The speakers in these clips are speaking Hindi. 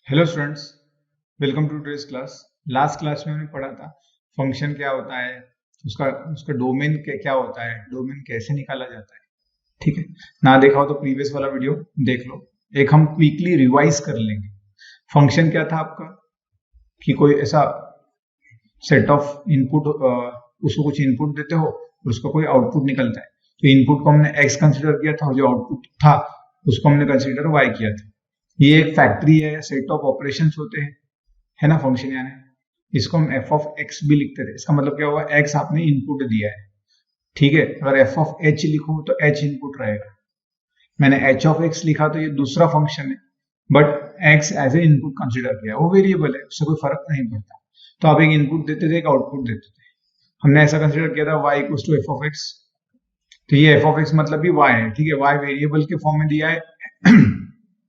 Hello students, welcome to today's class. Last class में हमने पढ़ा था फंक्शन क्या होता है, उसका उसका डोमेन क्या होता है, डोमेन कैसे निकाला जाता है। ठीक है, ना देखा हो तो प्रीवियस वाला वीडियो देख लो। एक हम क्विकली रिवाइज कर लेंगे। फंक्शन क्या था आपका कि कोई ऐसा सेट ऑफ इनपुट, उसको कुछ इनपुट देते हो और उसका कोई आउटपुट निकलता है। तो इनपुट को हमने एक्स कंसिडर किया था और जो आउटपुट था उसको हमने कंसिडर वाई किया था। ये एक फैक्ट्री है, सेट ऑफ ऑपरेशंस होते हैं, है ना फंक्शन। यानी इसको हम एफ ऑफ एक्स भी लिखते थे। इसका मतलब क्या हुआ, एक्स आपने इनपुट दिया है। ठीक है, अगर एफ ऑफ एच लिखो तो एच इनपुट रहेगा। मैंने एच ऑफ एक्स लिखा तो ये दूसरा फंक्शन है, but x as a input consider किया, वो वेरिएबल है, उससे कोई फर्क नहीं पड़ता। तो आप एक इनपुट देते थे, एक आउटपुट देते थे। हमने ऐसा कंसिडर किया था y equal to f of x. तो ये एफ ऑफ एक्स मतलब भी y है। ठीक है, y वेरिएबल के फॉर्म में दिया है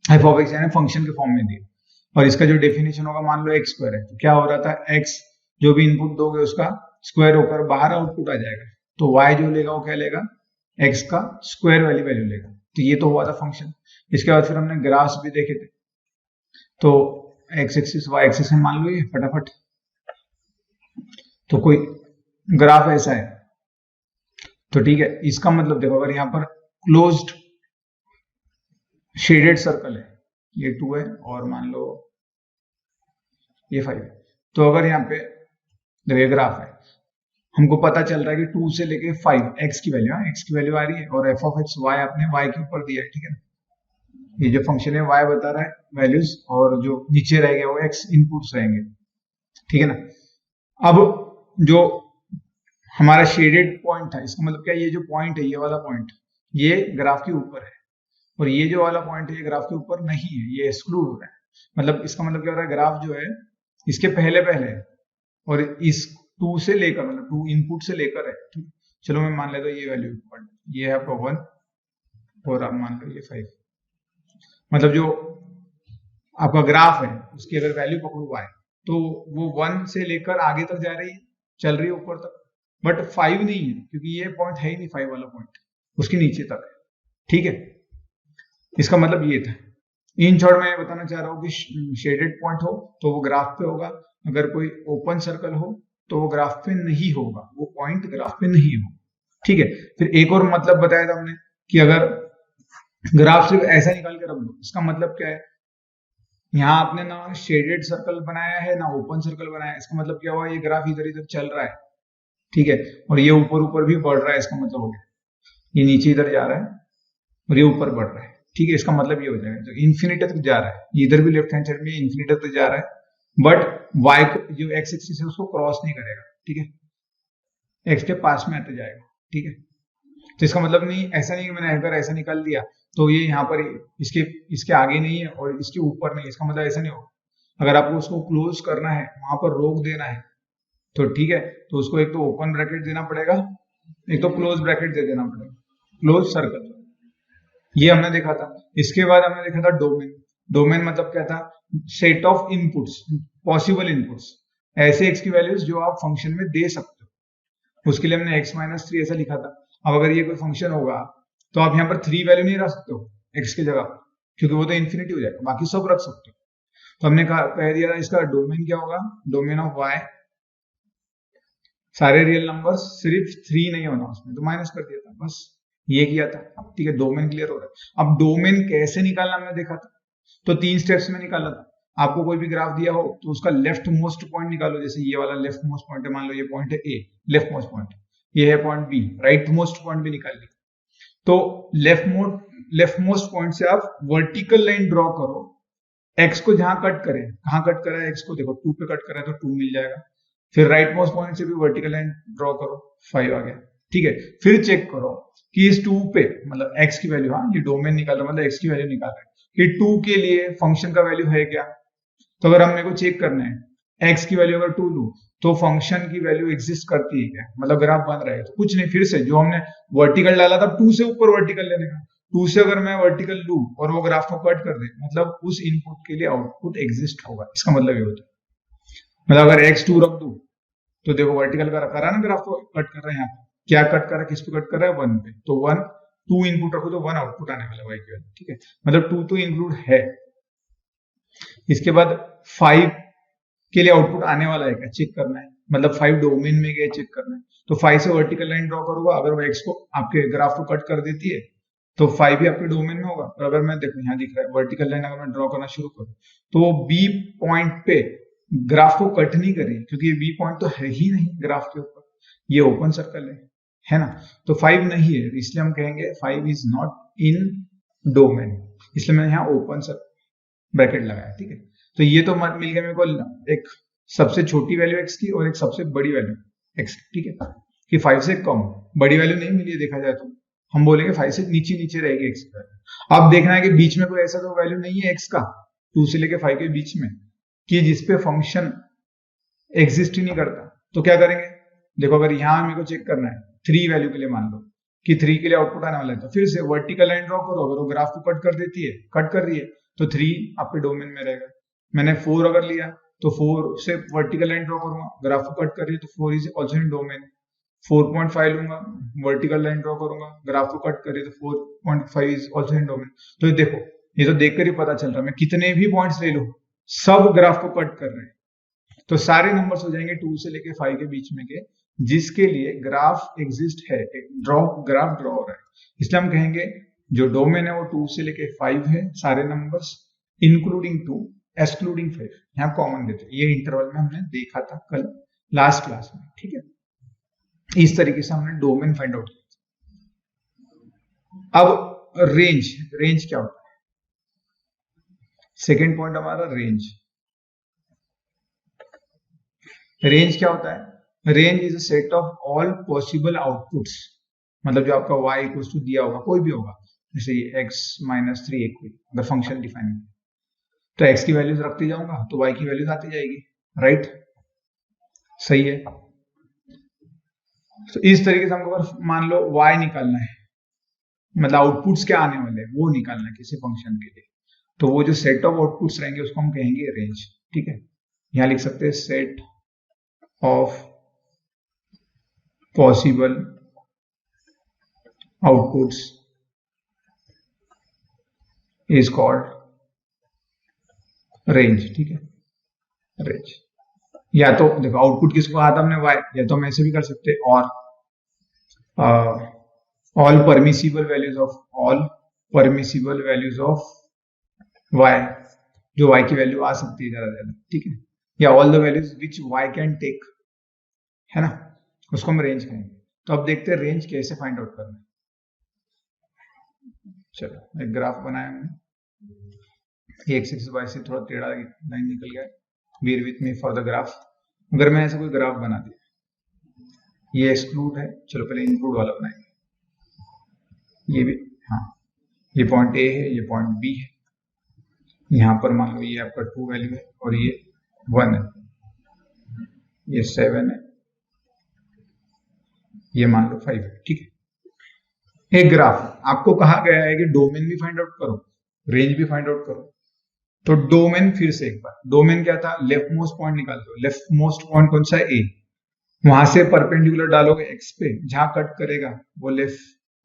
एफ ऑफ एक्स यानी फंक्शन के फॉर्म में दिया। और इसका जो डेफिनेशन होगा, मान लो एक्स स्क्वायर है, तो क्या हो रहा था, एक्स जो भी इनपुट दोगे उसका स्क्वायर होकर बाहर आउटपुट आ जाएगा। तो वाई जो लेगा वो क्या लेगा, एक्स का स्क्वायर वाली वैल्यू लेगा। तो ये तो हुआ था फंक्शन। इसके बाद फिर हमने ग्राफ्स भी देखे थे। तो एक्स एक्सिस वाई एक्सिस में मान लो ये फटाफट। तो कोई ग्राफ ऐसा है, तो ठीक है, इसका मतलब देखो, अगर यहाँ पर क्लोज्ड शेडेड सर्कल है, ये 2 है और मान लो ये 5 है। तो अगर यहाँ पे देखो ये ग्राफ है, हमको पता चल रहा है कि 2 से लेके 5 एक्स की वैल्यू, एक्स की वैल्यू आ रही है, और एफ ऑफ एक्स वाई आपने वाई के ऊपर दिया है। ठीक है ना, ये जो फंक्शन है वाई बता रहा है वैल्यूज, और जो नीचे रह गया वो एक्स इनपुट्स रहेंगे। ठीक है ना। अब जो हमारा शेडेड पॉइंट था, इसका मतलब क्या, ये जो पॉइंट है, ये वाला पॉइंट, ये ग्राफ के ऊपर है, और ये जो वाला पॉइंट है ये ग्राफ के ऊपर नहीं है, ये एक्सक्लूड हो रहा है। मतलब इसका मतलब क्या हो रहा है, ग्राफ जो है इसके पहले पहले है, और इस 2 से लेकर, मतलब 2 इनपुट से लेकर है। ठीक, चलो मैं मान लेता हूँ ये वैल्यू, ये है आपका 1 और आप मान लो ये 5। मतलब जो आपका ग्राफ है उसकी अगर वैल्यू पकड़ो y, तो वो 1 से लेकर आगे तक जा रही है, चल रही है ऊपर तक, बट 5 नहीं है, क्योंकि ये पॉइंट है ही नहीं 5 वाला पॉइंट, उसके नीचे तक है। ठीक है, इसका मतलब ये था। इन शॉर्ट मैं बताना चाह रहा हूँ कि शेडेड पॉइंट हो तो वो ग्राफ पे होगा, अगर कोई ओपन सर्कल हो तो वो ग्राफ पे नहीं होगा, वो पॉइंट ग्राफ पे नहीं होगा। ठीक है, फिर एक और मतलब बताया था हमने कि अगर ग्राफ सिर्फ ऐसा निकाल के रख दो, इसका मतलब क्या है, यहाँ आपने ना शेडेड सर्कल बनाया है ना ओपन सर्कल बनाया है, इसका मतलब क्या हुआ, ये ग्राफ इधर इधर चल रहा है। ठीक है, और ये ऊपर ऊपर भी बढ़ रहा है, इसका मतलब हो गया ये नीचे इधर जा रहा है और ये ऊपर बढ़ रहा है। ठीक है, इसका मतलब ये हो जाएगा, तो इन्फिनिटी तक जा रहा है, इधर भी लेफ्ट हैंड साइड में इन्फिनिटी तक जा रहा है, बट वाई को जो एक्स एक्सिस है उसको क्रॉस नहीं करेगा। ठीक है, एक्स के पास में आते जाएगा। ठीक है, तो इसका मतलब नहीं, ऐसा नहीं कि मैंने अगर ऐसा निकाल दिया तो ये यहाँ पर इसके इसके आगे नहीं है और इसके ऊपर नहीं है, इसका मतलब ऐसा नहीं होगा। अगर आपको उसको क्लोज करना है, वहां पर रोक देना है, तो ठीक है, तो उसको एक तो ओपन ब्रैकेट देना पड़ेगा, एक तो क्लोज ब्रैकेट दे देना पड़ेगा, क्लोज सर्कल। ये हमने देखा था। इसके बाद हमने देखा था डोमेन। डोमेन मतलब क्या था, set of inputs, possible inputs, ऐसे एक्स की वैल्यूज जो आप फंक्शन में दे सकते हो। उसके लिए हमने x माइनस 3 ऐसा लिखा था। अब अगर ये कोई फंक्शन होगा तो आप यहाँ पर 3 वैल्यू नहीं रख सकते हो x की जगह पर, क्योंकि वो तो इन्फिनिटी हो जाएगा, बाकी सब रख सकते हो। तो हमने कह दिया था इसका डोमेन क्या होगा, डोमेन ऑफ y, सारे रियल नंबर्स, सिर्फ 3 नहीं होना उसमें, तो माइनस कर दिया था, बस ये किया था। ठीक है, डोमेन क्लियर हो रहा है। अब डोमेन कैसे निकालना हमने देखा था, तो 3 स्टेप्स में निकाला था। आपको कोई भी ग्राफ दिया हो तो उसका लेफ्ट मोस्ट पॉइंट निकालो, जैसे ये वाला लेफ्ट मोस्ट पॉइंट है, मान लो ये पॉइंट है ए, लेफ्ट मोस्ट पॉइंट, ये है point B, right most point भी निकाल लिया। तो लेफ्ट मोस्ट पॉइंट से आप वर्टिकल लाइन ड्रॉ करो, एक्स को जहां कट करे, कहां कट करा है एक्स को, देखो 2 पे कट करा है तो 2 मिल जाएगा। फिर राइट मोस्ट पॉइंट से भी वर्टिकल लाइन ड्रॉ करो, 5 आ गया। ठीक है, फिर चेक करो कि इस 2 पे, मतलब एक्स की वैल्यू, हाँ ये डोमेन निकाल रहा है, मतलब एक्स की वैल्यू निकाल रहा है कि 2 के लिए फंक्शन का वैल्यू है क्या। तो अगर हमने को चेक करना है एक्स की वैल्यू अगर 2 लू तो फंक्शन की वैल्यू एग्जिस्ट करती है क्या, मतलब ग्राफ बन रहा है, तो कुछ नहीं, फिर से जो हमने वर्टिकल डाला था 2 से ऊपर वर्टिकल लेने का, 2 से अगर मैं वर्टिकल लू और वो ग्राफ को कट कर दे, मतलब उस इनपुट के लिए आउटपुट एग्जिस्ट होगा, इसका मतलब ये होता है। मतलब अगर x2 रख दू तो देखो वर्टिकल का करा ना, ग्राफ को कट कर रहा है, यहाँ पे क्या कट कर रहा है, किस पे कट कर रहा है, 1 पे, तो 1, 2 इनपुट रखो तो 1 आउटपुट आने वाला y की वैल्यू। ठीक है, मतलब 2 तो इंक्लूड है। इसके बाद 5 के लिए आउटपुट आने वाला है क्या चेक करना है, मतलब 5 डोमेन में गए चेक करना है। तो 5 से वर्टिकल लाइन ड्रॉ करूंगा, अगर वो एक्स को आपके ग्राफ को कट कर देती है तो 5 भी आपके डोमेन में होगा। और अगर मैं देखो यहाँ दिख रहा है वर्टिकल लाइन अगर मैं ड्रॉ करना शुरू करूँ तो वो बी पॉइंट पे ग्राफ को कट नहीं करेगी, क्योंकि ये बी पॉइंट तो है ही नहीं ग्राफ के ऊपर, ये ओपन सर्कल है ना। तो 5 नहीं है, इसलिए हम कहेंगे 5 इज नॉट इन डोमेन, इसलिए मैंने यहाँ ओपन ब्रैकेट लगाया, ठीक है। तो ये तो मिल गया मेरे को एक सबसे छोटी वैल्यू एक्स की और एक सबसे बड़ी वैल्यू एक्स की, ठीक है, कि 5 से कम बड़ी वैल्यू नहीं मिली है देखा जाए तो हम बोलेंगे 5 से नीचे नीचे रहेगी एक्स की वैल्यू। अब देखना है कि बीच में कोई ऐसा तो वैल्यू नहीं है एक्स का 2 से लेके 5 के बीच में कि जिसपे फंक्शन एग्जिस्ट ही नहीं करता। तो क्या करेंगे, देखो अगर यहाँ मेरे को चेक करना है 3 वैल्यू के लिए, मान लो कि 3 के लिए आउटपुट आने वाला है, तो फिर से वर्टिकल लाइन ड्रॉ करो, अगर वो ग्राफ को कट कर देती है, कट कर रही है तो 3 आपके डोमेन में रहेगा। मैंने 4 अगर लिया तो 4 से वर्टिकल लाइन ड्रॉ करूंगा, ग्राफ को कट कर रही है तो 4 इज ऑल्सो इन डोमेन। 4.5 लूंगा, वर्टिकल लाइन ड्रॉ करूंगा, ग्राफ को कट कर रही है तो 4.5 इज ऑल्सो इन डोमेन। तो ये देखो, ये तो देखकर ही पता चल रहा है, मैं कितने भी पॉइंट्स ले लूं सब ग्राफ को कट कर रहे हैं, तो सारे नंबर्स हो जाएंगे 2 से लेके 5 के बीच में के जिसके लिए ग्राफ एग्जिस्ट है, ग्राफ ड्रॉ हो रहा है। इसलिए हम कहेंगे जो डोमेन है वो 2 से लेके 5 है, सारे नंबर्स इंक्लूडिंग 2 एक्सक्लूडिंग 5, यहाँ कॉमन देते हैं। ये इंटरवल में हमने देखा था कल लास्ट क्लास में, ठीक है। इस तरीके से हमने डोमेन फाइंड आउट किया। अब रेंज क्या होता है, सेकेंड पॉइंट हमारा रेंज क्या होता है। Range is a set of all possible outputs, मतलब जो आपका y इक्वल्स टू दिया होगा, कोई भी होगा, जैसे ये x - 3 एक कोई अगर फंक्शन डिफाइन है तो x की वैल्यूज रखते जाऊंगा तो y की वैल्यूज आती जाएगी, राइट, सही है। तो इस तरीके से हमको मान लो y निकालना है, मतलब आउटपुट्स क्या आने वाले हैं वो निकालना है किसी फंक्शन के लिए, तो वो जो सेट ऑफ आउटपुट्स रहेंगे उसको हम कहेंगे रेंज, ठीक है। यहां लिख सकते हैं set of possible outputs is called range, ठीक है, रेंज। या तो देखो आउटपुट किसको कहा था हमने y, या तो हम ऐसे भी कर सकते हैं, और all permissible values of y, जो y की वैल्यू आ सकती है ज्यादा ज्यादा, ठीक है, या all the values which y can take, है ना, उसको हम रेंज कहेंगे। तो अब देखते हैं रेंज कैसे फाइंड आउट करना है। चलो एक ग्राफ बनाया हमने, एक्स एक्स वाई से थोड़ा टेढ़ा लाइन निकल गया, bear with me for the graph. अगर मैं ऐसा कोई ग्राफ बना दिया, ये एक्सक्लूड है, चलो पहले इंक्लूड वाला बनाएंगे, ये भी, हाँ, ये पॉइंट ए है, ये पॉइंट बी है, यहां पर मान लो ये आपका 2 वैल्यू है और ये 1 है, ये 7 है, ये मान लो 5 है, ठीक है। एक ग्राफ आपको कहा गया है कि डोमेन भी फाइंड आउट करो, रेंज भी फाइंड आउट करो। तो डोमेन, फिर से एक बार, डोमेन क्या था, लेफ्ट मोस्ट पॉइंट निकाल दो, लेफ्ट मोस्ट पॉइंट कौन सा है, ए, वहां से परपेंडिकुलर डालोगे एक्स पे, जहां कट करेगा वो लेफ्ट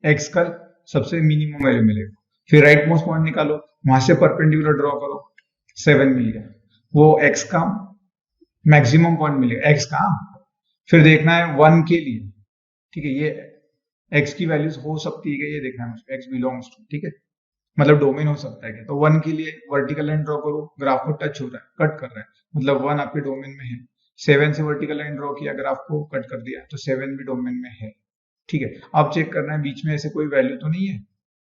एक्स का सबसे मिनिमम वैल्यू मिलेगा। फिर राइट मोस्ट पॉइंट निकालो, वहां से परपेंडिकुलर ड्रॉ करो, 7 मिल गया, वो एक्स का मैक्सिमम पॉइंट मिलेगा, एक्स का। फिर देखना है 1 के लिए, ठीक है, ये एक्स की वैल्यूज हो सकती है, ये देखना है मुझे, एक्स बिलोंग्स टू, ठीक है, मतलब डोमेन हो सकता है क्या, तो 1 के लिए वर्टिकल लाइन ड्रॉ करो, ग्राफ को टच हो रहा है, कट कर रहा है, मतलब 1 आपके डोमेन में है। 7 से वर्टिकल लाइन ड्रॉ किया, ग्राफ को कट कर दिया, तो 7 भी डोमेन में है, ठीक है। अब चेक करना है बीच में ऐसे कोई वैल्यू तो नहीं है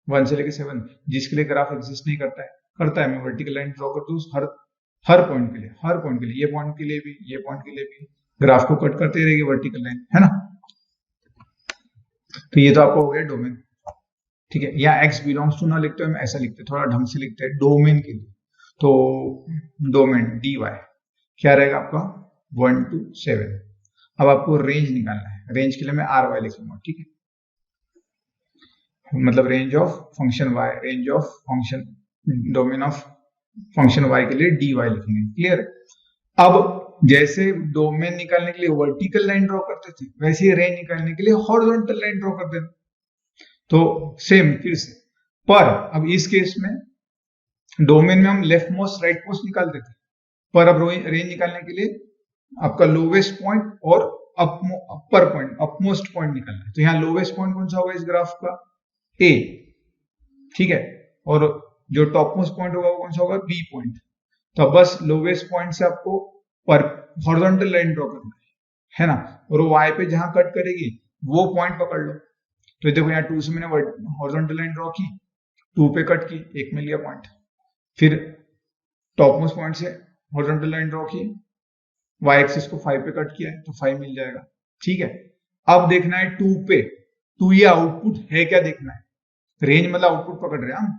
1 से लेके 7 जिसके लिए ग्राफ एग्जिस्ट नहीं करता है, मैं वर्टिकल लाइन ड्रॉ कर दूं हर पॉइंट के लिए, ये पॉइंट के लिए भी, ये पॉइंट के लिए भी, ग्राफ को कट करते रहेगी वर्टिकल लाइन, है ना। तो ये तो आपको हो गया डोमेन, ठीक है। या एक्स बिलोंग्स टू ना लिखते हो, हम ऐसा लिखते हैं, थोड़ा ढंग से लिखते हैं डोमेन के लिए, तो डोमेन डी वाई क्या रहेगा आपका 1 to 7। अब आपको रेंज निकालना है, रेंज के लिए मैं आर वाई लिखूंगा, ठीक है, मतलब range of function y, range of function domain of function y के लिए डी वाई लिखेंगे, क्लियर। अब जैसे डोमेन निकालने के लिए वर्टिकल लाइन ड्रॉ करते थे, वैसे ही रेंज निकालने के लिए हॉरिजॉन्टल लाइन ड्रॉ कर देना, तो सेम फिर से। पर अब इस केस में डोमेन में हम लेफ्ट मोस्ट राइट मोस्ट निकालते थे, पर अब रेंज निकालने के लिए आपका लोवेस्ट पॉइंट और अपर पॉइंट अपमोस्ट पॉइंट निकालना है। तो यहाँ लोवेस्ट पॉइंट कौन सा होगा इस ग्राफ का? ए, ठीक है, और जो टॉप मोस्ट पॉइंट होगा वो कौन सा होगा? B point. तो अब बस लोवेस्ट पॉइंट से आपको पर हॉरिजॉन्टल लाइन ड्रॉ करना है ना, और वो वाई पे जहां कट करेगी वो पॉइंट पकड़ लो। तो देखो यहाँ 2 से मैंने हॉरिजॉन्टल लाइन ड्रॉ की, 2 पे कट की, 1 में लिया पॉइंट, फिर टॉप मोस्ट पॉइंट से हॉरिजॉन्टल लाइन ड्रॉ की, वाई एक्सिस को 5 पे कट किया है तो 5 मिल जाएगा, ठीक है। अब देखना है 2 पे, 2 ये आउटपुट है क्या देखना है, रेंज मतलब आउटपुट पकड़ रहे हैं हम।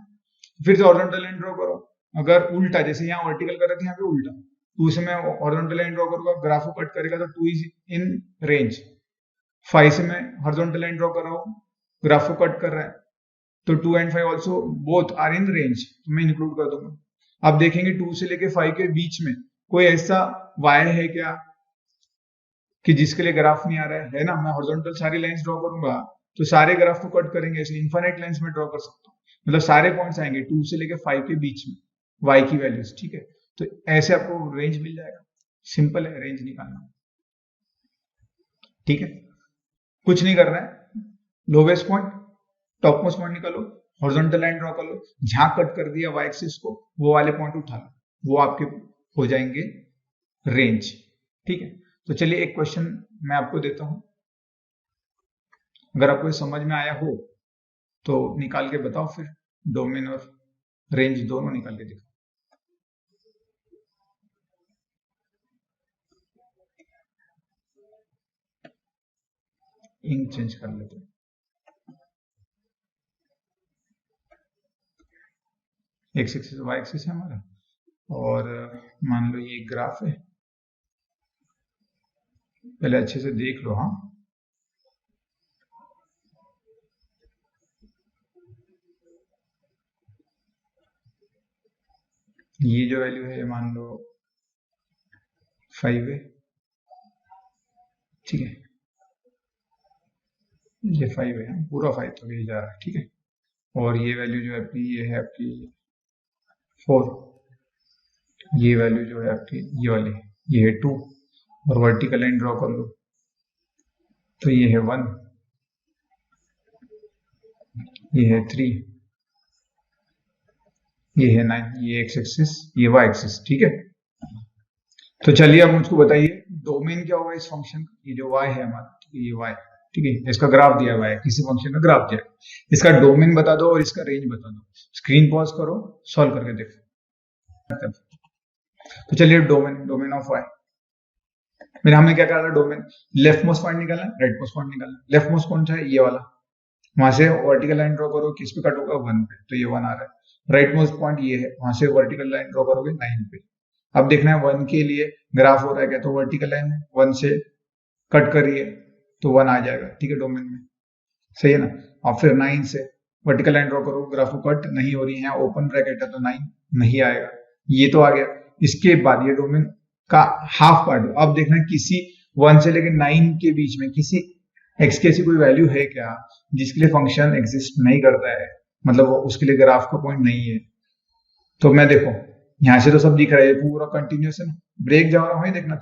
फिर से हॉरिजॉन्टल लाइन ड्रॉ करो, अगर उल्टा जैसे यहाँ वर्टिकल कर रहे थे यहाँ पे उल्टा, 2 से मैं हॉरिजॉन्टल लाइन ड्रॉ करूंगा, ग्राफ को कट करेगा तो 2 इज इन रेंज, 5 से मैं हॉरिजॉन्टल लाइन ड्रॉ कर रहा हूँ, ग्राफ को कट कर रहा है, तो 2 and 5 also both are in range, तो मैं इंक्लूड कर दूंगा। अब देखेंगे 2 से लेके 5 के बीच में कोई ऐसा वाई है क्या कि जिसके लिए ग्राफ नहीं आ रहा है ना। मैं हॉरिजॉन्टल सारी लाइंस ड्रॉ करूंगा तो सारे ग्राफ को कट करेंगे, ऐसे इनफाइनाइट लाइंस में ड्रॉ कर सकता हूँ, मतलब सारे पॉइंट्स आएंगे 2 से लेके 5 के बीच में वाई की वैल्यूज, ठीक है। तो ऐसे आपको रेंज मिल जाएगा, सिंपल है रेंज निकालना, ठीक है, कुछ नहीं करना है। Lowest point top most point निकालो, हॉरिजॉन्टल लाइन ड्रॉ कर लो, जहां कट कर दिया वाई एक्सिस को वो वाले पॉइंट उठा लो, वो आपके हो जाएंगे रेंज, ठीक है। तो चलिए एक क्वेश्चन मैं आपको देता हूं, अगर आपको समझ में आया हो तो निकाल के बताओ, फिर डोमेन और रेंज दोनों निकाल के दिखाओ। इंक चेंज कर लेते हैं, एक्स एक्सिस वाई एक्सिस है हमारा, और मान लो ये ग्राफ है, पहले अच्छे से देख लो। हाँ, ये जो वैल्यू है मान लो 5 है, ठीक है, ये 5 है, पूरा 5 तो ये जा रहा है, ठीक है, और ये वैल्यू जो है आपकी ये है आपकी 4, ये वैल्यू जो है आपकी ये वाली ये है 2, और वर्टिकल लाइन ड्रॉ कर लो तो ये है 1, ये है 3, ये है 9, ये एक्स एक्सिस ये वाई एक्सिस, ठीक है। तो चलिए अब मुझको बताइए डोमेन क्या होगा इस फंक्शन का, ये जो y है हमारा, ये y, ठीक है, इसका ग्राफ दिया हुआ है, किसी फंक्शन का ग्राफ दिया है, इसका डोमेन बता दो और इसका रेंज बता दो। स्क्रीन पॉज करो, सॉल्व करके देखो। तो चलिए डोमेन ऑफ y, मेरे हमने क्या कहा था, डोमेन लेफ्ट मोस्ट पॉइंट निकालना, राइट मोस्ट पॉइंट निकालना। लेफ्ट मोस्ट कौन सा है? ये वाला, वहां से वर्टिकल लाइन ड्रॉ करो, किस पे कट होगा? 1 पे, तो ये 1 आ रहा है। राइट मोस्ट पॉइंट ये है, वहां से वर्टिकल लाइन ड्रॉ करोगे 9 पे। अब देखना है 1 के लिए ग्राफ हो रहा है क्या, तो वर्टिकल लाइन 1 से कट करिए तो 1 आ जाएगा, ठीक है, डोमेन में, सही है ना। और फिर 9 से वर्टिकल लाइन ड्रॉ करो, ग्राफ को कट नहीं हो रही है, ओपन ब्रैकेट है तो 9 नहीं आएगा, ये तो आ गया। इसके बाद ये डोमेन का हाफ पार्ट, अब देखना किसी 1 से लेकर 9 के बीच में किसी x की ऐसी कोई वैल्यू है क्या जिसके लिए फंक्शन एग्जिस्ट नहीं करता है, मतलब उसके लिए ग्राफ का पॉइंट नहीं है। तो मैं देखो यहां से तो सब दिख रहा है, पूरा कंटिन्यूस है ना, ब्रेक जा रहा है, देखना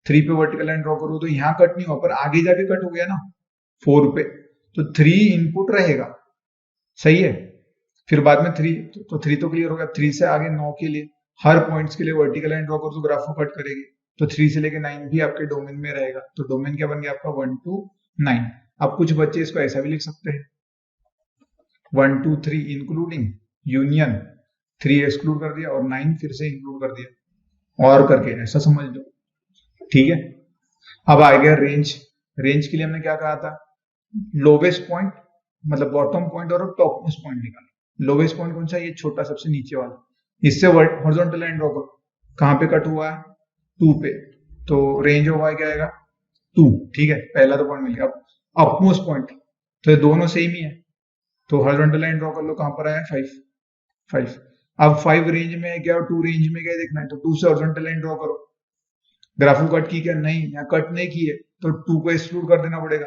3 पे वर्टिकल लाइन ड्रॉ करो तो यहाँ कट नहीं हुआ, पर आगे जाके कट हो गया ना 4 पे, तो 3 इनपुट रहेगा, सही है। फिर बाद में 3 तो 3 तो क्लियर हो गया, 3 से आगे 9 के लिए हर पॉइंट्स के लिए वर्टिकल लाइन ड्रॉ करो तो ग्राफ को कट करेगी, तो 3 से लेके 9 भी आपके डोमेन में रहेगा। तो डोमेन क्या बन गया आपका 1 to 9। अब कुछ बच्चे इसको ऐसा भी लिख सकते हैं 1 to 3 इंक्लूडिंग यूनियन, 3 एक्सक्लूड कर दिया और 9 फिर से इंक्लूड कर दिया, और करके ऐसा समझ लो, ठीक है। अब आ गया रेंज, रेंज के लिए हमने क्या कहा था, लोवेस्ट पॉइंट मतलब बॉटम पॉइंट और टॉप मोस्ट पॉइंट निकालो। लोवेस्ट पॉइंट कौन सा, ये छोटा सबसे नीचे वाला, इससे हॉरिजॉन्टल लाइन ड्रॉ करो, कहां पे कट हुआ है 2 पे, तो रेंज ऑफ y क्या आएगा 2, ठीक है, पहला तो पॉइंट मिल गया। अब अपमोस्ट पॉइंट, तो ये दोनों सेम ही है, तो हॉरिजॉन्टल लाइन ड्रॉ कर लो, कहां पर आया 5। अब 5 रेंज में है क्या और 2 रेंज में क्या देखना है, तो 2 से हॉरिजॉन्टल लाइन ड्रॉ करो, ग्राफ को कट की क्या, नहीं, यहाँ कट नहीं की है तो 2 को एक्सक्लूड कर देना पड़ेगा,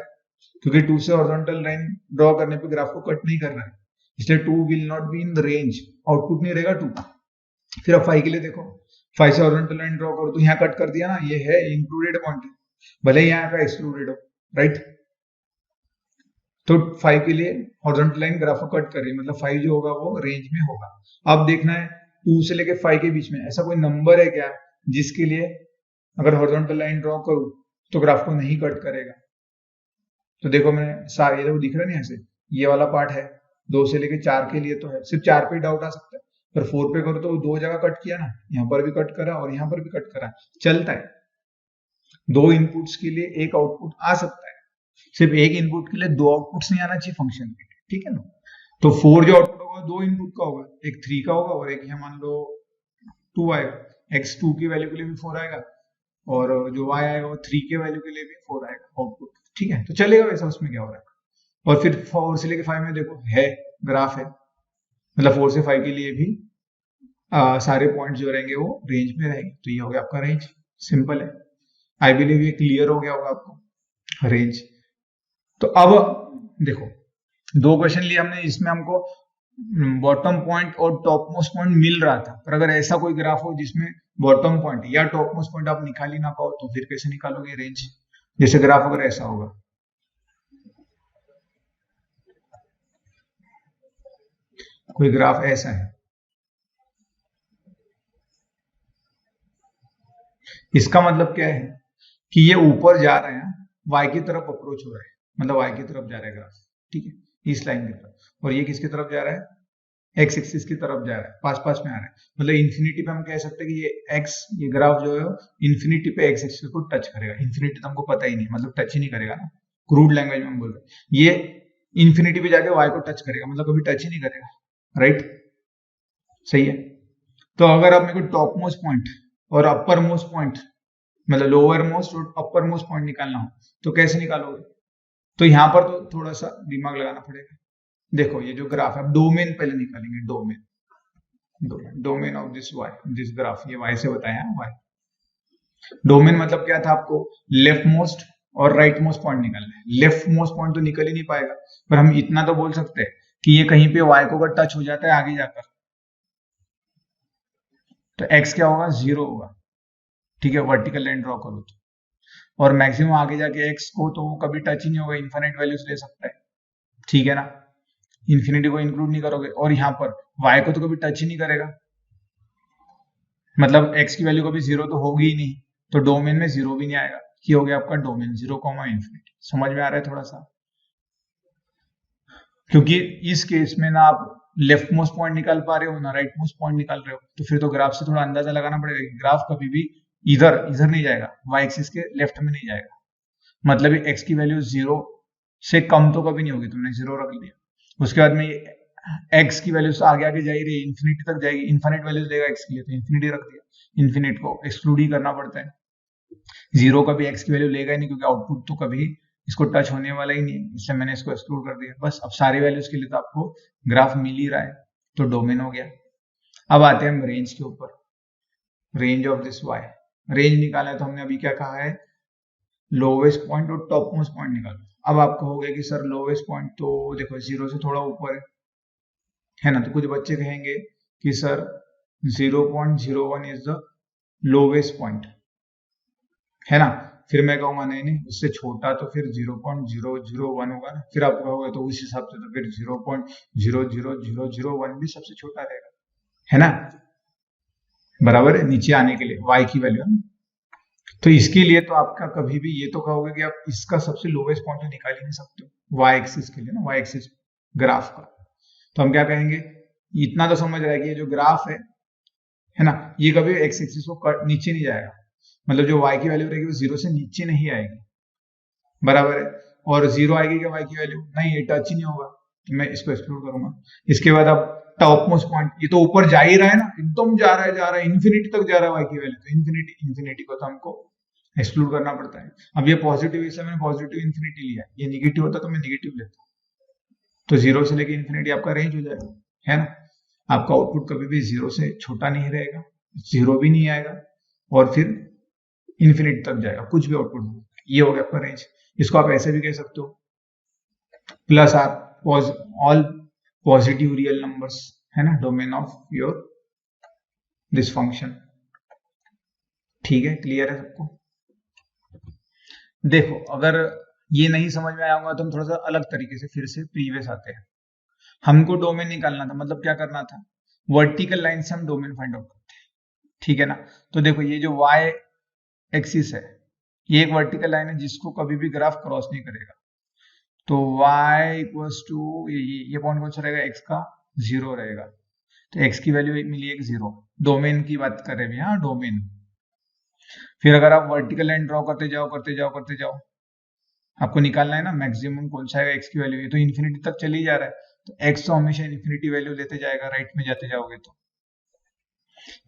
क्योंकि 2 से हॉरिजॉन्टल लाइन ड्रॉ करने पे ग्राफ को कट नहीं कर रहा है, इसलिए 2 will not be in the range, output नहीं रहेगा 2 का। फिर अब 5 के लिए देखो, 5 से हॉरिजॉन्टल लाइन ड्रॉ करो तो यहाँ कट कर दिया ना, ये है इंक्लूडेड पॉइंट, भले ही यहाँ का एक्सक्लूडेड हो, राइट। तो 5 के लिए हॉरिजॉन्टल लाइन ग्राफ को कट कर रही है, मतलब 5 जो होगा वो रेंज में होगा। अब देखना है 2 से लेके 5 के बीच में ऐसा कोई नंबर है क्या जिसके लिए अगर हॉरिजॉन्टल लाइन ड्रॉ करूं तो ग्राफ को नहीं कट करेगा। तो देखो मैंने सारे, ये दिख रहा है ना, यहाँ से ये वाला पार्ट है 2 से लेके 4 के लिए तो है, सिर्फ 4 पे डाउट आ सकता है, पर 4 पे करो तो 2 जगह कट किया ना, यहाँ पर भी कट करा और यहाँ पर भी कट करा, चलता है। 2 इनपुट्स के लिए एक आउटपुट आ सकता है, सिर्फ एक इनपुट के लिए 2 आउटपुट्स नहीं आना चाहिए फंक्शन में, ठीक है ना। तो 4 जो आउटपुट होगा 2 इनपुट का होगा, एक 3 का होगा और एक यहाँ मान लो 2 आएगा, x2 की वैल्यू के लिए भी 4 आएगा और जो y आएगा वो 3 के वैल्यू के लिए भी 4 आएगा आउटपुट, ठीक है। तो चलेगा वैसा, उसमें क्या हो रहा है। और फिर 4 से लेके 5 में देखो है ग्राफ है, मतलब 4 से 5 के लिए भी सारे पॉइंट जो रहेंगे वो रेंज में रहेंगे, तो ये हो गया आपका रेंज, सिंपल है। आई बिलीव ये क्लियर हो गया होगा आपको रेंज। तो अब देखो 2 क्वेश्चन लिए हमने, इसमें हमको बॉटम पॉइंट और टॉप मोस्ट पॉइंट मिल रहा था, पर अगर ऐसा कोई ग्राफ हो जिसमें बॉटम पॉइंट या टॉप मोस्ट पॉइंट आप निकाल ही ना पाओ तो फिर कैसे निकालोगे रेंज। जैसे ग्राफ अगर ऐसा होगा, कोई ग्राफ ऐसा है, इसका मतलब क्या है कि ये ऊपर जा रहा है, y की तरफ अप्रोच हो रहा है, मतलब y की तरफ जा रहा है ग्राफ, ठीक है, इस लाइन की तरफ, और ये किसकी तरफ जा रहा है, x एक्सिस की तरफ जा रहा है, पास पास में आ रहा है, मतलब इन्फिनिटी पे हम कह सकते हैं कि ये x, ये ग्राफ जो है इन्फिनिटी पे x एक्सिस को टच करेगा। इन्फिनिटी तो हमको पता ही नहीं, मतलब टच ही नहीं करेगा ना, क्रूड लैंग्वेज में हम बोल रहे हैं, ये इन्फिनिटी पे जाके y को टच करेगा, मतलब कभी टच ही नहीं करेगा, राइट, सही है। तो अगर आप मेरे को टॉप मोस्ट पॉइंट और अपर मोस्ट पॉइंट, मतलब लोअर मोस्ट और अपर मोस्ट पॉइंट निकालना हो तो कैसे निकालोगे। तो यहां पर तो थोड़ा सा दिमाग लगाना पड़ेगा। देखो ये जो ग्राफ है, डोमेन पहले निकालेंगे, डोमेन ऑफ दिस ग्राफ, ये y से बताया y। डोमेन मतलब क्या था आपको, लेफ्ट मोस्ट और राइट मोस्ट पॉइंट निकालना है। लेफ्ट मोस्ट पॉइंट तो निकल ही नहीं पाएगा, पर हम इतना तो बोल सकते हैं कि ये कहीं पे y को अगर टच हो जाता है आगे जाकर तो x क्या होगा, 0 होगा, ठीक है, वर्टिकल लाइन ड्रॉ करो तो। और मैक्सिमम आगे जाके x को तो कभी टच ही नहीं होगा, इन्फिनिट वैल्यूज ले सकता है, ठीक है ना, इन्फिनिटी को इंक्लूड नहीं करोगे। और यहाँ पर y को तो कभी टच ही नहीं करेगा, मतलब x की वैल्यू कभी 0 तो होगी ही नहीं, तो डोमेन में 0 भी नहीं आएगा। ये हो गया आपका डोमेन 0, इन्फिनिटी। समझ में आ रहा है थोड़ा सा, क्योंकि इस केस में ना आप लेफ्ट मोस्ट पॉइंट निकाल पा रहे हो ना राइट मोस्ट पॉइंट निकाल रहे हो, तो फिर तो ग्राफ से थोड़ा अंदाजा लगाना पड़ेगा कि ग्राफ कभी भी इधर नहीं जाएगा, y एक्सिस के लेफ्ट में नहीं जाएगा, मतलब x की वैल्यू 0 से कम तो कभी नहीं होगी, तुमने 0 रख लिया, उसके बाद में x की वैल्यू आगे आगे जा ही रही है, इन्फिनिटी तक जाएगी, इन्फिनिट वैल्यूज देगा x के लिए, तो इन्फिनिटी रख दिया, इन्फिनिट को एक्सक्लूड ही करना पड़ता है, 0 कभी x की वैल्यू लेगा ही नहीं, क्योंकि आउटपुट तो कभी इसको टच होने वाला ही नहीं है, इसलिए मैंने इसको एक्सक्लूड कर दिया। बस अब सारी वैल्यूज के लिए तो आपको ग्राफ मिल ही रहा है, तो डोमेन हो गया। अब आते हैं हम रेंज के ऊपर, range of this y। Range निकाला है तो हमने अभी क्या कहा है, लोवेस्ट पॉइंट और टॉप मोस्ट पॉइंट निकालो। अब आप कहोगे कि सर लोवेस्ट पॉइंट तो देखो 0 से थोड़ा ऊपर है ना, तो कुछ बच्चे कहेंगे कि sir 0.01 is the lowest point, है ना। फिर मैं कहूंगा नहीं नहीं, उससे छोटा तो फिर 0.001 होगा ना, फिर आप कहोगे तो उस हिसाब से तो फिर 0.00001 भी सबसे छोटा रहेगा, है ना, बराबर है, नीचे आने के लिए y की वैल्यू है ना। तो इसके लिए तो आपका कभी भी ये तो कहोगे कि आप इसका सबसे लोवेस्ट पॉइंट तो निकाल ही नहीं सकते हो y एक्सिस के लिए ना, y एक्सिस ग्राफ का। तो हम क्या कहेंगे, इतना तो समझ रहा है कि ये जो ग्राफ है ना, ये कभी x एक्सिस को नीचे नहीं जाएगा, मतलब जो y की वैल्यू रहेगी वो 0 से नीचे नहीं आएगी, बराबर है। और 0 आएगी क्या y की वैल्यू, नहीं, ये टच ही नहीं होगा, तो मैं इसको एक्सक्लूड करूंगा। इसके बाद अब टॉप मोस्ट पॉइंट, ये तो ऊपर जा ही रहा है ना, एकदम जा रहा है इन्फिनिटी तक जा रहा है y की वैल्यू, तो इन्फिनिटी को तो हमको एक्सक्लूड करना पड़ता है। अब ये पॉजिटिव, इसलिए मैंने पॉजिटिव इन्फिनिटी लिया, ये निगेटिव होता तो मैं निगेटिव लेता, तो 0 से लेके इन्फिनिटी आपका रेंज हो जाएगा, है ना। आपका आउटपुट कभी भी 0 से छोटा नहीं रहेगा, 0 भी नहीं आएगा, और फिर इन्फिनिटी तक जाएगा, कुछ भी आउटपुट हो। ये हो गया आपका रेंज। इसको आप ऐसे भी कह सकते हो, plus are all positive real numbers, है ना, domain of your this function. ठीक है, क्लियर है सबको? देखो, अगर ये नहीं समझ में आया होगा तो हम थोड़ा सा अलग तरीके से फिर से प्रीवियस आते हैं। हमको डोमेन निकालना था, मतलब क्या करना था, वर्टिकल लाइन से हम डोमेन फाइंड आउट करते हैं। ठीक है ना? तो देखो, ये जो y एक्सिस है, ये एक वर्टिकल लाइन है जिसको कभी भी ग्राफ क्रॉस नहीं करेगा। तो y इक्वल्स टू ये पॉइंट कौन सा रहेगा, x का 0 रहेगा। तो x की वैल्यू मिली एक 0। डोमेन की बात कर रहे हैं, हाँ, डोमेन। फिर अगर आप वर्टिकल लाइन ड्रॉ करते जाओ करते जाओ करते जाओ, आपको निकालना है ना मैक्सिमम कौन सा है x की वैल्यू, ये तो इन्फिनिटी तक चली जा रहा है, तो x तो हमेशा इन्फिनिटी वैल्यू लेते जाएगा राइट में जाते जाओगे तो।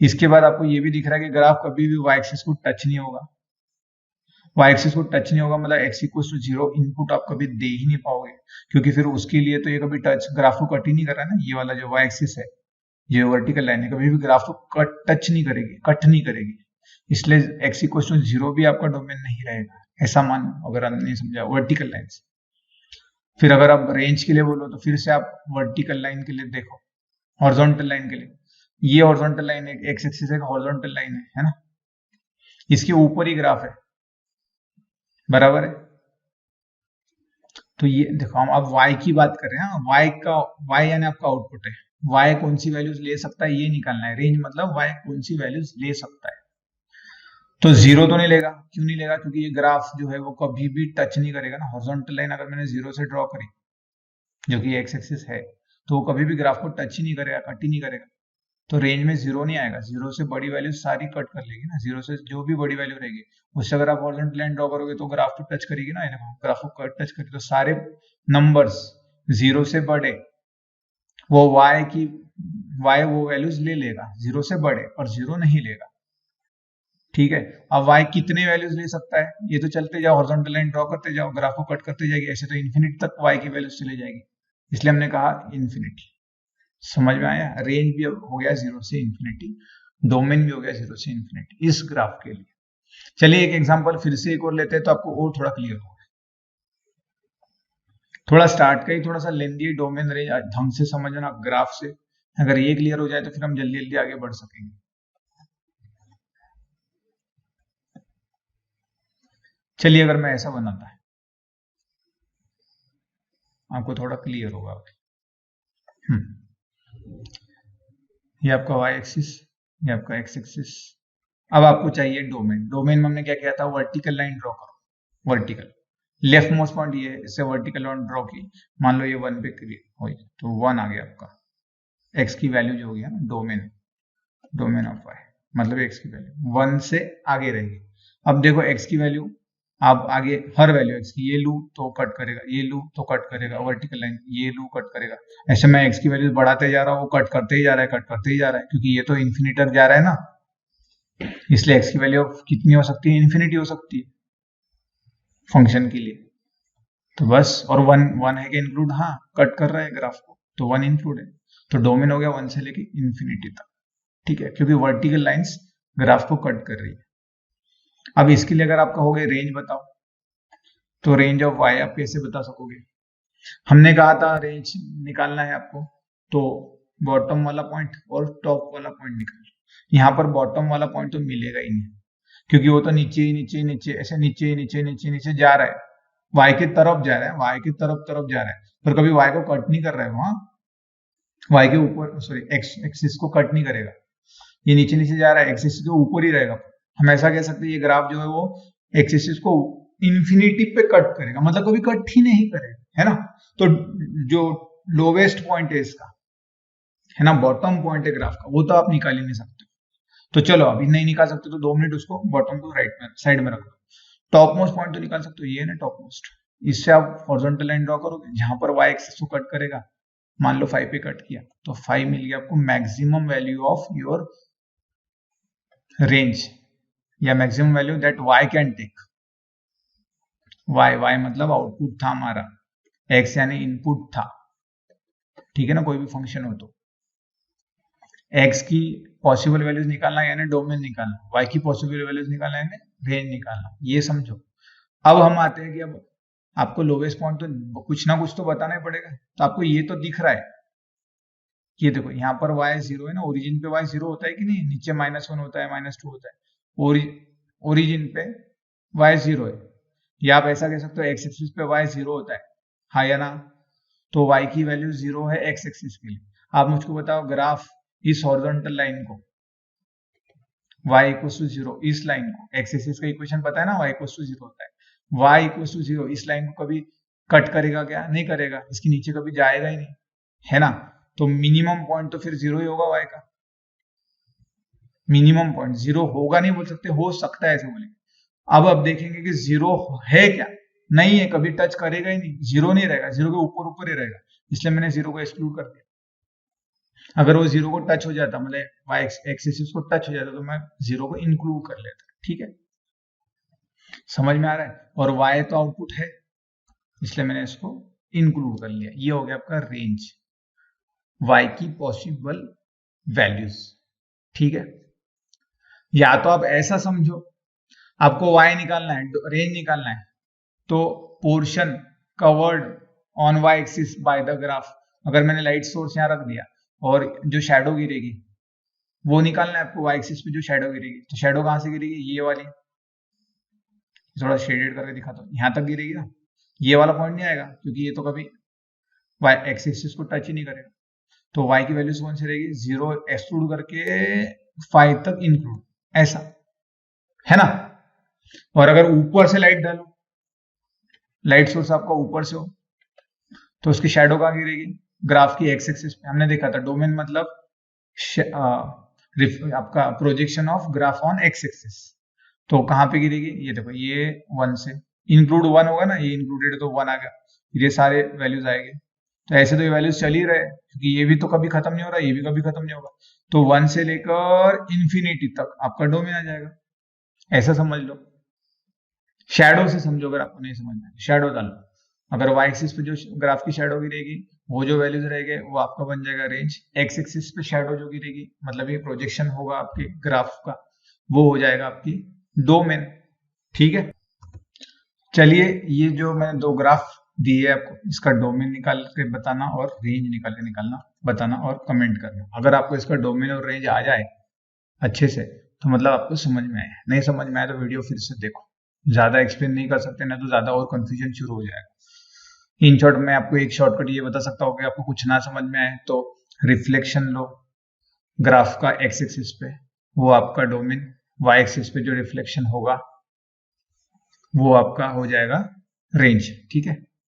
इसके बाद आपको ये भी दिख रहा है कि ग्राफ कभी भी y एक्सिस को टच नहीं होगा। y एक्सिस को टच नहीं होगा मतलब x इक्वल टू 0 इनपुट आप कभी दे ही नहीं पाओगे, क्योंकि फिर उसके लिए तो ये कभी टच ग्राफ को कट ही नहीं कर रहा है ना। ये वाला जो y एक्सिस है, ये वर्टिकल लाइन है, कभी भी ग्राफ को टच नहीं करेगी, कट नहीं करेगी। इसलिए x इक्वल टू 0 भी आपका डोमेन नहीं रहेगा, ऐसा मान, अगर आप नहीं समझा वर्टिकल लाइन से। फिर अगर आप रेंज के लिए बोलो तो फिर से आप वर्टिकल लाइन के लिए देखो, हॉरिजॉन्टल लाइन के लिए, ये हॉरिजॉन्टल लाइन है, एक्स एक्सिस एक हॉरिजॉन्टल लाइन है ना, इसके ऊपर ही ग्राफ है, बराबर है। तो ये देखो, हम अब y की बात कर रहे हैं, y यानी आपका आउटपुट है, y कौन सी वैल्यूज ले सकता है ये निकालना है। रेंज मतलब y कौन सी वैल्यूज ले सकता है। तो 0 तो नहीं लेगा, क्यों नहीं लेगा, क्योंकि ये ग्राफ जो है वो कभी भी टच नहीं करेगा ना। हॉरिजॉन्टल लाइन अगर मैंने 0 से ड्रॉ करी, जो कि एक्स एक्सिस है, तो वो कभी भी ग्राफ को टच ही नहीं करेगा, कट ही नहीं करेगा। तो रेंज में 0 नहीं आएगा, 0 से बड़ी वैल्यू सारी कट कर लेगी ना, 0 से जो भी बड़ी वैल्यू रहेगी उससे अगर आप हॉरिजॉन्टल लाइन ड्रॉ करोगे तो ग्राफ तो टच करेगी ना, ग्राफ को टच करेगी। तो सारे नंबर्स 0 से बड़े वो y वो वैल्यूज ले लेगा 0 से बड़े, और 0 नहीं लेगा। ठीक है, अब y कितने वैल्यूज ले सकता है, ये तो चलते जाओ, हॉरिजॉन्टल लाइन ड्रॉ करते जाओ, ग्राफ को कट करते जाएगी, ऐसे तो इन्फिनिटी तक y की वैल्यूज चली जाएगी, इसलिए हमने कहा इन्फिनिटी। समझ में आया? रेंज भी हो गया 0 से इन्फिनिटी, डोमेन भी हो गया 0 से इन्फिनिटी इस ग्राफ के लिए। चलिए एक एग्जांपल फिर से एक और लेते हैं तो आपको और थोड़ा क्लियर होगा। थोड़ा स्टार्ट का ही थोड़ा सा लेंदी डोमेन रेंज ढंग से समझना ग्राफ से, अगर ये क्लियर हो जाए तो फिर हम जल्दी जल्दी आगे बढ़ सकेंगे। चलिए अगर मैं ऐसा बनाता है, आपको थोड़ा क्लियर होगा। ये आपका y एक्सिस, ये आपका x एक्सिस। अब आपको चाहिए डोमेन। डोमेन में हमने क्या किया था, वर्टिकल लाइन ड्रॉ करो, वर्टिकल लेफ्ट मोस्ट पॉइंट ये है, इससे वर्टिकल लाइन ड्रॉ की, मान लो ये 1 पे क्लियर हुई तो 1 आ गया आपका, x की वैल्यू जो हो गया ना डोमेन, डोमेन ऑफ y, मतलब x की वैल्यू 1 से आगे रहेगी। अब देखो x की वैल्यू, आप आगे हर वैल्यू x की, ये लू तो कट करेगा, ये लू तो कट करेगा, वर्टिकल लाइन ये लू कट करेगा, ऐसे मैं x की वैल्यू बढ़ाते जा रहा हूँ, वो कट करते ही जा रहा है, कट करते ही जा रहा है, क्योंकि ये तो इन्फिनिटी तक जा रहा है ना, इसलिए x की वैल्यू कितनी हो सकती है, इन्फिनिटी हो सकती है फंक्शन के लिए। तो बस, और वन है कि इंक्लूड, हाँ कट कर रहा है ग्राफ को तो 1 इंक्लूड है, तो डोमेन हो गया 1 से लेके इन्फिनिटी तक। ठीक है, क्योंकि वर्टिकल लाइंस ग्राफ को कट कर रही है। अब इसके लिए अगर आप कहोगे रेंज बताओ, तो रेंज ऑफ y आप कैसे बता सकोगे। हमने कहा था रेंज निकालना है आपको, तो बॉटम वाला पॉइंट और टॉप वाला पॉइंट निकालो। यहाँ पर बॉटम वाला पॉइंट तो मिलेगा ही नहीं, क्योंकि वो तो नीचे ही नीचे नीचे ऐसे नीचे ही नीचे नीचे नीचे जा रहा है, y की तरफ जा रहा है, y की तरफ तरफ जा रहा है, पर कभी y को कट नहीं कर रहा है वहां, y के ऊपर, सॉरी x एक्सिस को कट नहीं करेगा, ये नीचे नीचे जा रहा है, एक्सिस के ऊपर ही रहेगा। हम ऐसा कह सकते हैं ये ग्राफ जो है वो एक्सिस को इन्फिनिटी पे कट करेगा, मतलब कभी कट ही नहीं करेगा, है ना। तो जो लोवेस्ट पॉइंट है इसका, है ना, बॉटम पॉइंट है ग्राफ का, वो तो आप निकाल ही नहीं सकते। तो चलो अभी नहीं निकाल सकते तो 2 मिनट उसको बॉटम को राइट में साइड में रख दो। टॉप मोस्ट पॉइंट तो निकाल सकते हो, ये है ना टॉप मोस्ट, इससे आप हॉरिजॉन्टल लाइन ड्रॉ करोगे जहां पर y एक्सिस को कट करेगा, मान लो 5 पे कट किया तो 5 मिल गया आपको maximum value of your range, या maximum value that y can take. y मतलब आउटपुट था हमारा, x यानी इनपुट था, ठीक है ना, कोई भी फंक्शन हो तो x की पॉसिबल वैल्यूज निकालना यानी डोमेन निकालना, y की पॉसिबल वैल्यूज निकालना यानी रेंज निकालना, ये समझो। अब हम आते हैं कि अब आपको लोवेस्ट पॉइंट तो कुछ ना कुछ तो बताना ही पड़ेगा, तो आपको ये तो दिख रहा है ये देखो यहाँ पर y 0 है ना, ओरिजिन पे y 0 होता है कि नहीं, नीचे -1 होता है, -2 होता है, ओरिजिन पे y 0 है, या आप ऐसा कह सकते हो x एक्सिस पे y 0 होता है, हाँ या ना। तो y की वैल्यू 0 है x एक्सिस के लिए। आप मुझको बताओ ग्राफ इस हॉरिजॉन्टल लाइन को y इक्वल टू 0, इस लाइन को, x एक्सिस का इक्वेशन पता है ना, y इक्वल टू 0 होता है, y इक्वल टू 0 इस लाइन को कभी कट करेगा क्या, नहीं करेगा, इसके नीचे कभी जाएगा ही नहीं, है ना। तो मिनिमम पॉइंट तो फिर 0 ही होगा y का, मिनिमम पॉइंट 0 होगा नहीं बोल सकते, हो सकता है ऐसे बोलेंगे। अब देखेंगे कि 0 है क्या, नहीं है, कभी टच करेगा ही नहीं, 0 नहीं रहेगा, 0 के ऊपर ऊपर ही रहेगा, इसलिए मैंने 0 को एक्सक्लूड कर दिया। अगर वो 0 को टच हो जाता, मतलब y एक्सिस को टच हो जाता, तो मैं 0 को इंक्लूड कर लेता, ठीक है, समझ में आ रहा है। और y तो आउटपुट है, इसलिए मैंने इसको इंक्लूड कर लिया। ये हो गया आपका रेंज, y की पॉसिबल वैल्यूज, ठीक है। या तो आप ऐसा समझो, आपको y निकालना है, रेंज निकालना है, तो portion covered on y axis by the graph, अगर मैंने लाइट सोर्स यहाँ रख दिया और जो शैडो गिरेगी वो निकालना है आपको, y एक्सिस पे जो शैडो गिरेगी, तो शैडो कहां से गिरेगी, ये वाली, थोड़ा शेडेड करके दिखाता हूँ, यहाँ तक गिरेगी ना, ये वाला पॉइंट नहीं आएगा क्योंकि ये तो कभी y एक्सिस को टच ही नहीं करेगा। तो y की वैल्यू कौन सी रहेगी, 0 एक्सक्लूड करके 5 तक इंक्लूड, ऐसा है ना। और अगर ऊपर से लाइट डालो, लाइट सोर्स आपका ऊपर से हो, तो उसकी शैडो कहां गिरेगी, ग्राफ की एक्स एक्सिस पे। हमने देखा था डोमेन मतलब आपका projection of graph on x axis, तो कहां पे गिरेगी, ये देखो, ये 1 से इंक्लूड 1 होगा ना, ये इंक्लूडेड तो 1 आ गया, ये सारे वैल्यूज आएंगे। तो ऐसे तो ये वैल्यूज चल ही रहे, क्योंकि ये भी तो कभी खत्म नहीं हो रहा, ये भी कभी खत्म नहीं होगा, तो 1 से लेकर इंफिनिटी तक आपका डोमेन आ जाएगा, ऐसा समझ लो। शैडो से समझो, अगर आपको नहीं समझ में, शैडो डालो, अगर y एक्सिस पे जो ग्राफ की शैडो गिरेगी, वो जो वैल्यूज रहेंगे वो आपका बन जाएगा रेंज। x एक्सिस पे शैडो जो गिरेगी, मतलब ये प्रोजेक्शन होगा आपके ग्राफ का, वो हो जाएगा आपकी डोमेन, ठीक है। चलिए, ये जो मैंने 2 ग्राफ दिए आपको, इसका डोमेन निकाल के बताना और रेंज निकाल के निकालना बताना और कमेंट करना। अगर आपको इसका डोमेन और रेंज आ जाए अच्छे से, तो मतलब आपको समझ में आया, नहीं समझ में आया तो वीडियो फिर से देखो, ज्यादा एक्सप्लेन नहीं कर सकते ना, तो ज्यादा और कंफ्यूजन शुरू हो जाएगा। इन शॉर्ट में आपको एक शॉर्टकट ये बता सकता हूँ कि आपको कुछ ना समझ में आए तो रिफ्लेक्शन लो ग्राफ का एक्स एक्सिस पे, वो आपका डोमेन, वाई एक्सिस पे जो रिफ्लेक्शन होगा वो आपका हो जाएगा रेंज, ठीक है।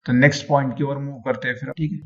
तो नेक्स्ट पॉइंट की ओर मूव करते हैं फिर, ठीक है।